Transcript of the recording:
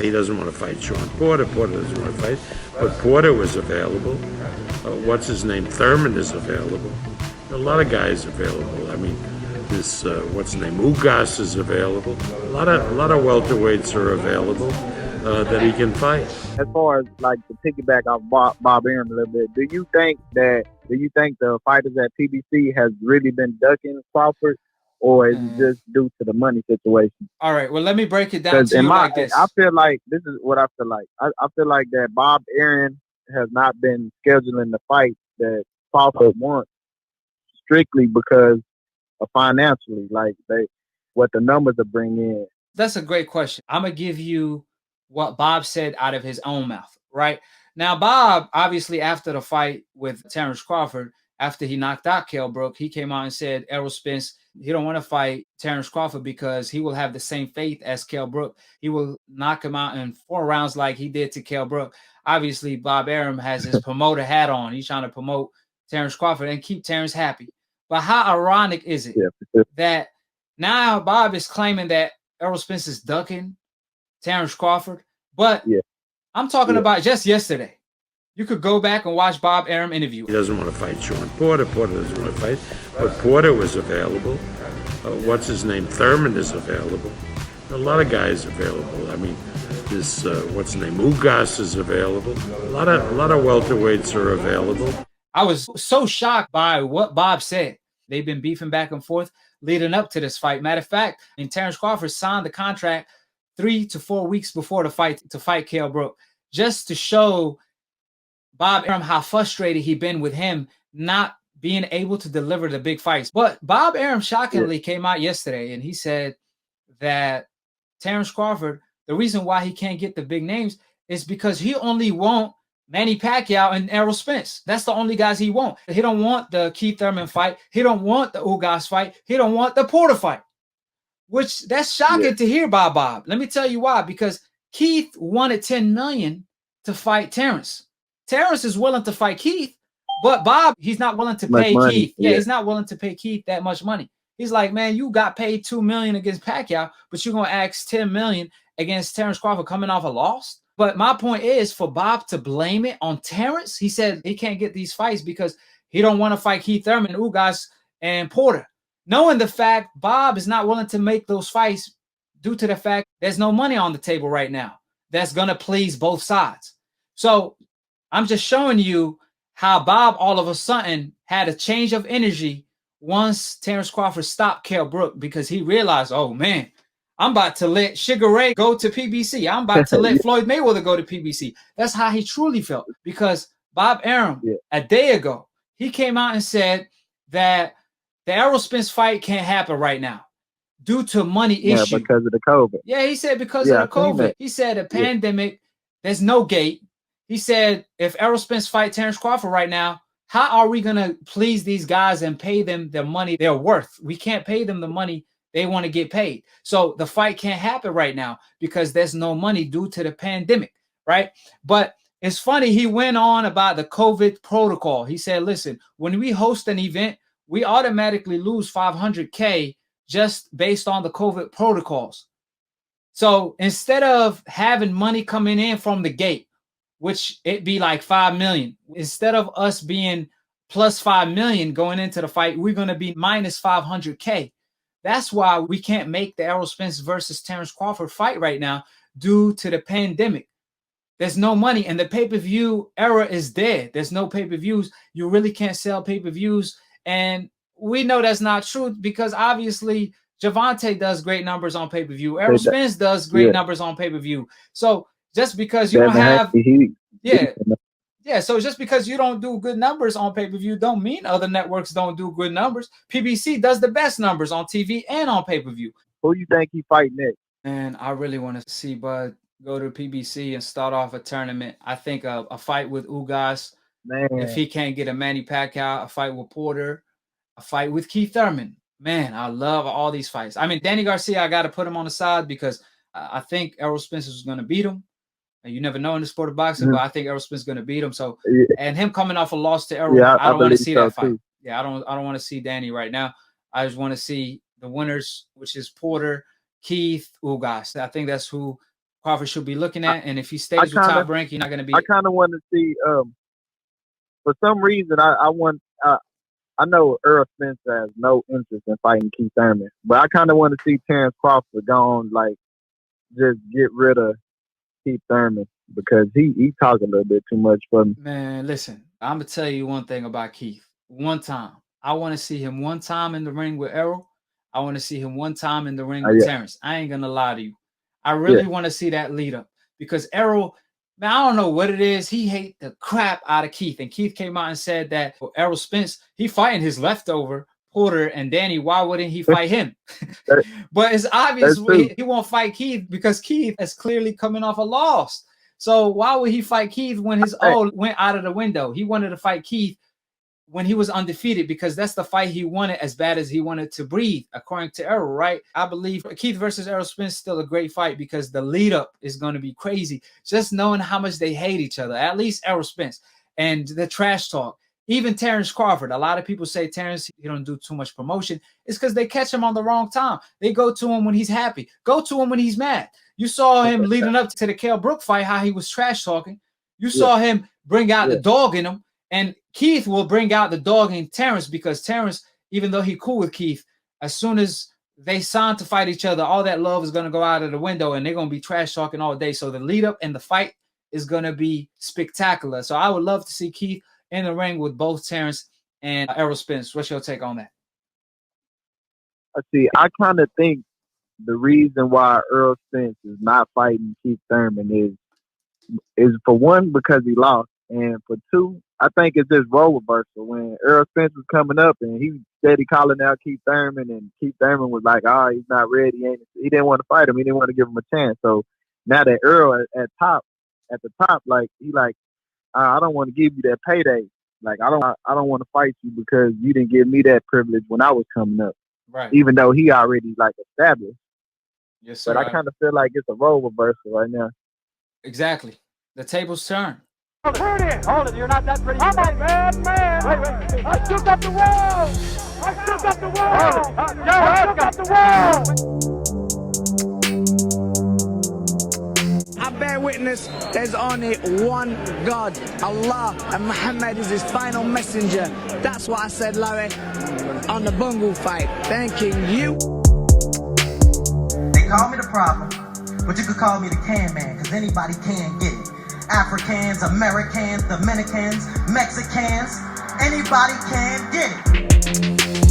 He doesn't want to fight Sean Porter. Porter doesn't want to fight. But Porter was available. What's his name? Thurman is available. A lot of guys available. I mean, this what's his name? Ugas is available. A lot of welterweights are available that he can fight. As far as like to piggyback off Bob Arum a little bit, do you think the fighters at PBC has really been ducking Crawford, or is it just due to the money situation? All right, well, let me break it down to you like this. I feel like this is what I feel like. I feel like that Bob Arum has not been scheduling the fight that Crawford wants strictly because of financially, like what the numbers are bringing in. That's a great question. I'm gonna give you what Bob said out of his own mouth. Right now, Bob obviously after the fight with Terence Crawford, after he knocked out Kell Brook, he came out and said Errol Spence, he don't want to fight Terence Crawford because he will have the same faith as Kell Brook. He will knock him out in 4 rounds like he did to Kell Brook. Obviously, Bob Arum has his promoter hat on. He's trying to promote Terence Crawford and keep Terence happy. But how ironic is it that now Bob is claiming that Errol Spence is ducking Terence Crawford? But I'm talking about just yesterday. You could go back and watch Bob Arum interview. He doesn't want to fight Sean Porter. Porter doesn't want to fight. But Porter was available. What's his name? Thurman is available. A lot of guys available. I mean, this what's his name? Ugas is available. A lot of welterweights are available. I was so shocked by what Bob said. They've been beefing back and forth leading up to this fight. Matter of fact, and Terence Crawford signed the contract 3 to 4 weeks before the fight to fight Kell Brook, just to show Bob Arum how frustrated he'd been with him not being able to deliver the big fights. But Bob Arum shockingly came out yesterday and he said that Terence Crawford, the reason why he can't get the big names is because he only wants Manny Pacquiao and Errol Spence. That's the only guys he wants. He don't want the Keith Thurman fight. He don't want the Ugas fight. He don't want the Porter fight. Which that's shocking to hear by Bob. Let me tell you why. Because Keith wanted $10 million to fight Terence. Terence is willing to fight Keith, but Bob, he's not willing to pay Keith. Yeah, he's not willing to pay Keith that much money. He's like, man, you got paid $2 million against Pacquiao, but you're gonna ask $10 million against Terence Crawford coming off a loss. But my point is for Bob to blame it on Terence. He said he can't get these fights because he don't want to fight Keith Thurman, Ugas, and Porter. Knowing the fact Bob is not willing to make those fights due to the fact there's no money on the table right now that's going to please both sides. So I'm just showing you how Bob all of a sudden had a change of energy once Terence Crawford stopped Kell Brook because he realized, oh, man, I'm about to let Sugar Ray go to PBC. I'm about to let Floyd Mayweather go to PBC. That's how he truly felt because Bob Arum, a day ago, he came out and said that the Errol Spence fight can't happen right now due to money issue. Because of the COVID. Yeah, he said because of the COVID. He said a pandemic, there's no gate. He said if Errol Spence fight Terence Crawford right now, how are we going to please these guys and pay them the money they're worth? We can't pay them the money they want to get paid. So the fight can't happen right now because there's no money due to the pandemic, right? But it's funny, he went on about the COVID protocol. He said, listen, when we host an event, we automatically lose $500K just based on the COVID protocols. So instead of having money coming in from the gate, which it'd be like $5 million, instead of us being plus $5 million going into the fight, we're going to be minus $500K. That's why we can't make the Errol Spence versus Terence Crawford fight right now due to the pandemic. There's no money and the pay-per-view era is dead. There's no pay-per-views. You really can't sell pay-per-views. And we know that's not true because obviously Javante does great numbers on pay-per-view. Errol Spence does great numbers on pay-per-view. So just because you don't have, so just because you don't do good numbers on pay-per-view don't mean other networks don't do good numbers. PBC does the best numbers on TV and on pay-per-view. Who you think he fight next? And I really want to see Bud go to PBC and start off a tournament. I think a fight with Ugas. Man. If he can't get a Manny Pacquiao, a fight with Porter, a fight with Keith Thurman. Man, I love all these fights. I mean, Danny Garcia, I got to put him on the side because I think Errol Spence is going to beat him. And you never know in the sport of boxing, but I think Errol Spence is going to beat him. So, and him coming off a loss to Errol, I don't want to see that fight. Too. Yeah, I don't want to see Danny right now. I just want to see the winners, which is Porter, Keith, Ugas. I think that's who Crawford should be looking at. And if he stays with Top Rank, you're not going to be. I kind of want to see. For some reason, I know Errol Spence has no interest in fighting Keith Thurman, but I kind of want to see Terence Crawford go on, like, just get rid of Keith Thurman because he talks a little bit too much for me. Man, listen, I'm gonna tell you one thing about Keith. One time, I want to see him one time in the ring with Errol. I want to see him one time in the ring with Terence. I ain't gonna lie to you. I really want to see that lead up because Errol, man, I don't know what it is. He hate the crap out of Keith, and Keith came out and said that Errol Spence, he fighting his leftover Porter and Danny. Why wouldn't he fight him? But it's obvious he won't fight Keith because Keith is clearly coming off a loss. So why would he fight Keith when his old went out of the window? He wanted to fight Keith when he was undefeated because that's the fight he wanted as bad as he wanted to breathe, according to Errol, right? I believe Keith versus Errol Spence is still a great fight because the lead up is going to be crazy. Just knowing how much they hate each other, at least Errol Spence, and the trash talk. Even Terence Crawford, a lot of people say Terence, he don't do too much promotion. It's because they catch him on the wrong time. They go to him when he's happy. Go to him when he's mad. You saw him leading up to the Kell Brook fight, how he was trash talking. You saw him bring out the dog in him. And Keith will bring out the dog in Terence because Terence, even though he cool with Keith, as soon as they sign to fight each other, all that love is going to go out of the window and they're going to be trash talking all day. So the lead up and the fight is going to be spectacular. So I would love to see Keith in the ring with both Terence and Errol Spence. What's your take on that? I kind of think the reason why Errol Spence is not fighting Keith Thurman is for one, because he lost. And for two, I think it's this role reversal. When Errol Spence was coming up and he steady calling out Keith Thurman, and Keith Thurman was like, he's not ready. He didn't want to fight him. He didn't want to give him a chance. So now that Errol at the top, like, he like, I don't want to give you that payday. Like, I don't want to fight you because you didn't give me that privilege when I was coming up. Right. Even though he already, like, established. Yes, sir. But I kind of feel like it's a role reversal right now. Exactly. The tables turn. Hold it, you're not that pretty. I'm a bad man. Wait. I still got the wall. I still got the wall. I still got the wall. I bear witness, there's only one God, Allah, and Muhammad is his final messenger. That's what I said, Larry, on the Bungle fight. Thanking you. They call me the problem, but you could call me the can man, because anybody can get it. Africans, Americans, Dominicans, Mexicans, anybody can get it.